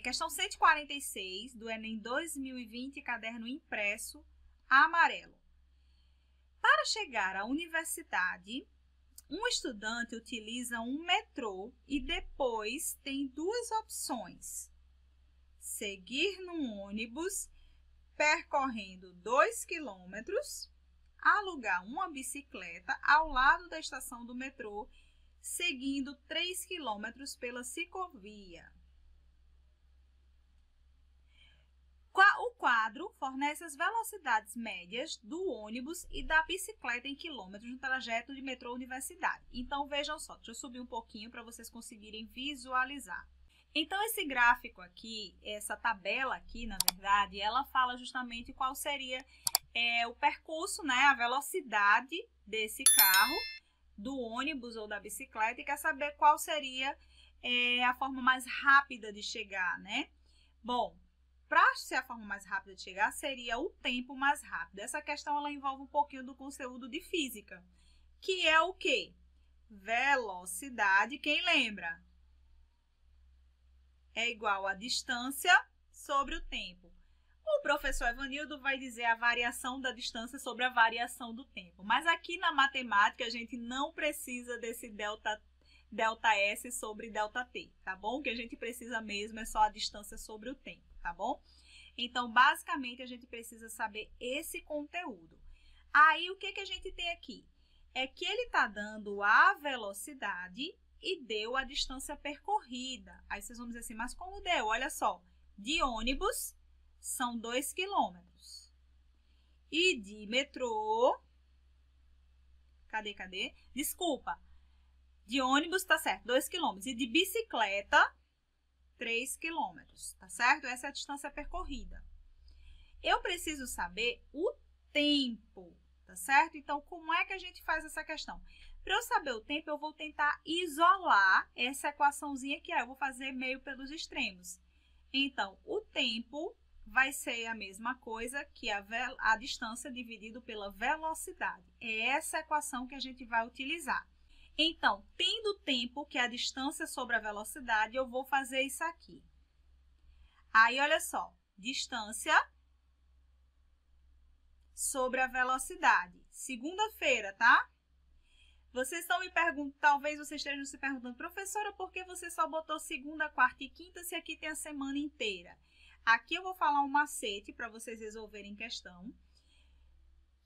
Questão 146 do Enem 2020, caderno impresso, amarelo. Para chegar à universidade, um estudante utiliza um metrô e depois tem duas opções: seguir num ônibus percorrendo 2 quilômetros, alugar uma bicicleta ao lado da estação do metrô, seguindo 3 quilômetros pela ciclovia. O quadro fornece as velocidades médias do ônibus e da bicicleta em quilômetros no trajeto de metrô universidade. Então, vejam só, deixa eu subir um pouquinho para vocês conseguirem visualizar. Então, esse gráfico aqui, essa tabela aqui, na verdade, ela fala justamente qual seria o percurso, né, a velocidade desse carro, do ônibus ou da bicicleta, e quer saber qual seria a forma mais rápida de chegar, né? Bom, para ser a forma mais rápida de chegar, seria o tempo mais rápido. Essa questão ela envolve um pouquinho do conteúdo de física, que é o quê? Velocidade, quem lembra? É igual a distância sobre o tempo. O professor Evanildo vai dizer a variação da distância sobre a variação do tempo. Mas aqui na matemática a gente não precisa desse delta S sobre delta T, tá bom? O que a gente precisa mesmo é só a distância sobre o tempo, tá bom? Então, basicamente, a gente precisa saber esse conteúdo. Aí, o que a gente tem aqui? É que ele está dando a velocidade e deu a distância percorrida. Aí, vocês vão dizer assim, mas como deu? Olha só, de ônibus são 2 quilômetros. E de metrô... Cadê? Desculpa. De ônibus, tá certo, 2 quilômetros. E de bicicleta, 3 quilômetros, tá certo? Essa é a distância percorrida. Eu preciso saber o tempo, tá certo? Então, como é que a gente faz essa questão? Para eu saber o tempo, eu vou tentar isolar essa equaçãozinha aqui. Eu vou fazer meio pelos extremos. Então, o tempo vai ser a mesma coisa que a distância dividido pela velocidade. É essa equação que a gente vai utilizar. Então, tendo o tempo, que é a distância sobre a velocidade, eu vou fazer isso aqui. Aí, olha só, distância sobre a velocidade. Segunda-feira, tá? Vocês estão me perguntando, talvez vocês estejam se perguntando, professora, por que você só botou segunda, quarta e quinta se aqui tem a semana inteira? Aqui eu vou falar um macete para vocês resolverem questão,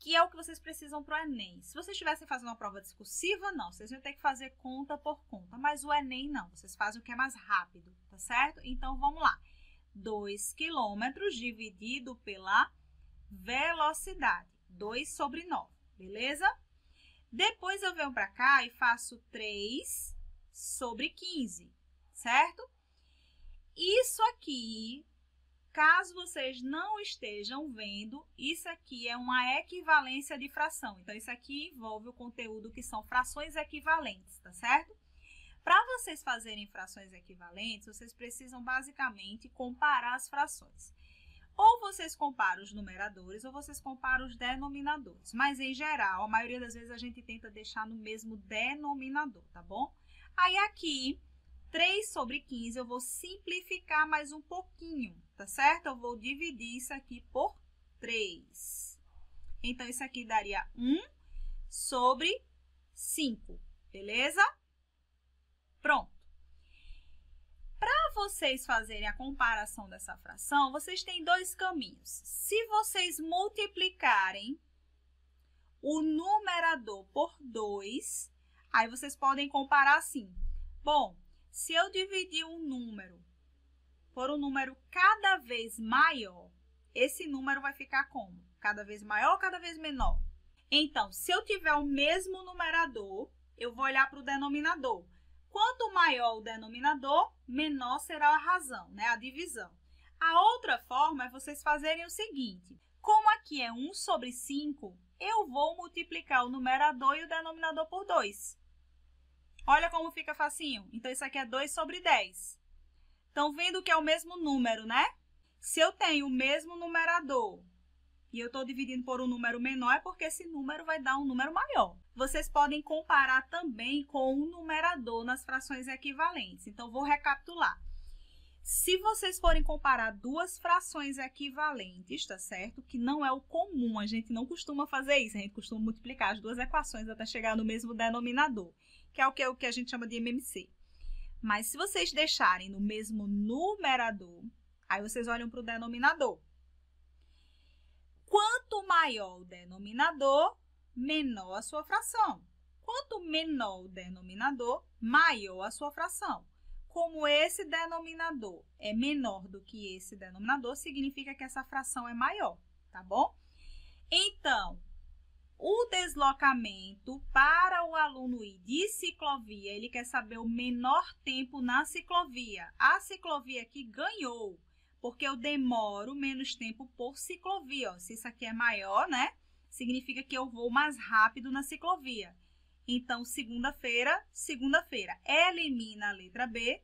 que é o que vocês precisam para o Enem. Se vocês estivessem fazendo uma prova discursiva, não, vocês iam ter que fazer conta por conta, mas o Enem não, vocês fazem o que é mais rápido, tá certo? Então, vamos lá. 2 quilômetros dividido pela velocidade, 2 sobre 9, beleza? Depois eu venho para cá e faço 3 sobre 15, certo? Isso aqui, caso vocês não estejam vendo, isso aqui é uma equivalência de fração. Então, isso aqui envolve o conteúdo que são frações equivalentes, tá certo? Para vocês fazerem frações equivalentes, vocês precisam basicamente comparar as frações. Ou vocês comparam os numeradores ou vocês comparam os denominadores. Mas, em geral, a maioria das vezes a gente tenta deixar no mesmo denominador, tá bom? Aí, aqui, 3 sobre 15, eu vou simplificar mais um pouquinho, tá certo? Eu vou dividir isso aqui por 3. Então, isso aqui daria 1 sobre 5, beleza? Pronto. Para vocês fazerem a comparação dessa fração, vocês têm dois caminhos. Se vocês multiplicarem o numerador por 2, aí vocês podem comparar assim. Bom, se eu dividir um número por um número cada vez maior, esse número vai ficar como? Cada vez maior ou cada vez menor? Então, se eu tiver o mesmo numerador, eu vou olhar para o denominador. Quanto maior o denominador, menor será a razão, né? A divisão. A outra forma é vocês fazerem o seguinte. Como aqui é 1 sobre 5, eu vou multiplicar o numerador e o denominador por 2. Olha como fica facinho. Então, isso aqui é 2 sobre 10. Estão vendo que é o mesmo número, né? Se eu tenho o mesmo numerador e eu estou dividindo por um número menor, é porque esse número vai dar um número maior. Vocês podem comparar também com o numerador nas frações equivalentes. Então, vou recapitular. Se vocês forem comparar duas frações equivalentes, tá certo? Que não é o comum, a gente não costuma fazer isso, a gente costuma multiplicar as duas equações até chegar no mesmo denominador, que é o que a gente chama de MMC. Mas se vocês deixarem no mesmo numerador, aí vocês olham para o denominador. Quanto maior o denominador, menor a sua fração. Quanto menor o denominador, maior a sua fração. Como esse denominador é menor do que esse denominador, significa que essa fração é maior, tá bom? Então, o deslocamento para o aluno ir de ciclovia, ele quer saber o menor tempo na ciclovia. A ciclovia aqui ganhou, porque eu demoro menos tempo por ciclovia. Ó. Se isso aqui é maior, né? Significa que eu vou mais rápido na ciclovia. Então, segunda-feira, elimina a letra B,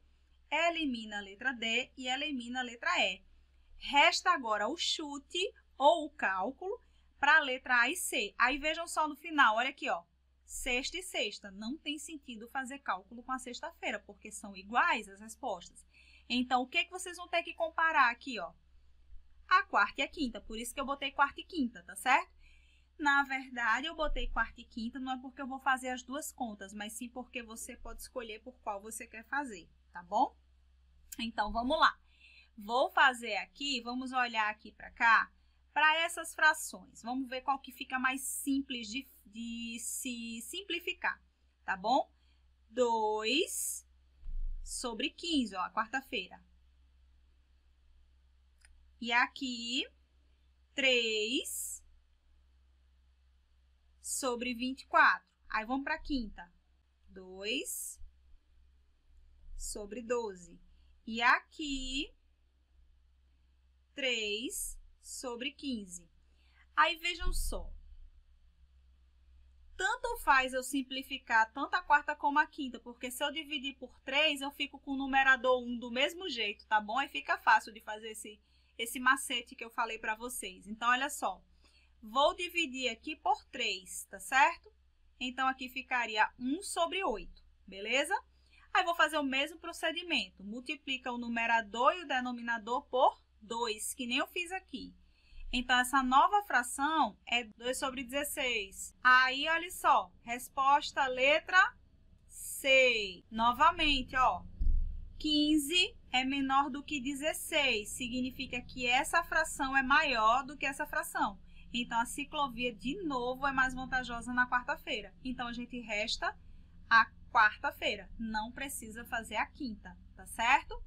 elimina a letra D e elimina a letra E. Resta agora o chute ou o cálculo para a letra A e C. Aí vejam só no final, olha aqui, ó. Sexta e sexta. Não tem sentido fazer cálculo com a sexta-feira, porque são iguais as respostas. Então, o que vocês vão ter que comparar aqui, ó? A quarta e a quinta. Por isso que eu botei quarta e quinta, tá certo? Na verdade, eu botei quarta e quinta, não é porque eu vou fazer as duas contas, mas sim porque você pode escolher por qual você quer fazer, tá bom? Então, vamos lá. Vou fazer aqui, vamos olhar aqui para cá, para essas frações. Vamos ver qual que fica mais simples de se simplificar, tá bom? 2 sobre 15, ó, a quarta-feira. E aqui, 3 sobre 24. Aí, vamos para a quinta. 2 sobre 12. E aqui, 3 sobre 15. Aí, vejam só. Tanto faz eu simplificar tanto a quarta como a quinta, porque se eu dividir por 3, eu fico com o numerador 1 do mesmo jeito, tá bom? Aí fica fácil de fazer esse macete que eu falei para vocês. Então, olha só. Vou dividir aqui por 3, tá certo? Então, aqui ficaria 1 sobre 8, beleza? Aí, vou fazer o mesmo procedimento. Multiplica o numerador e o denominador por 2, que nem eu fiz aqui. Então, essa nova fração é 2 sobre 16. Aí, olha só, resposta letra C. Novamente, ó, 15 é menor do que 16. Significa que essa fração é maior do que essa fração. Então, a ciclovia, de novo, é mais vantajosa na quarta-feira. Então, a gente resta a quarta-feira. Não precisa fazer a quinta, tá certo?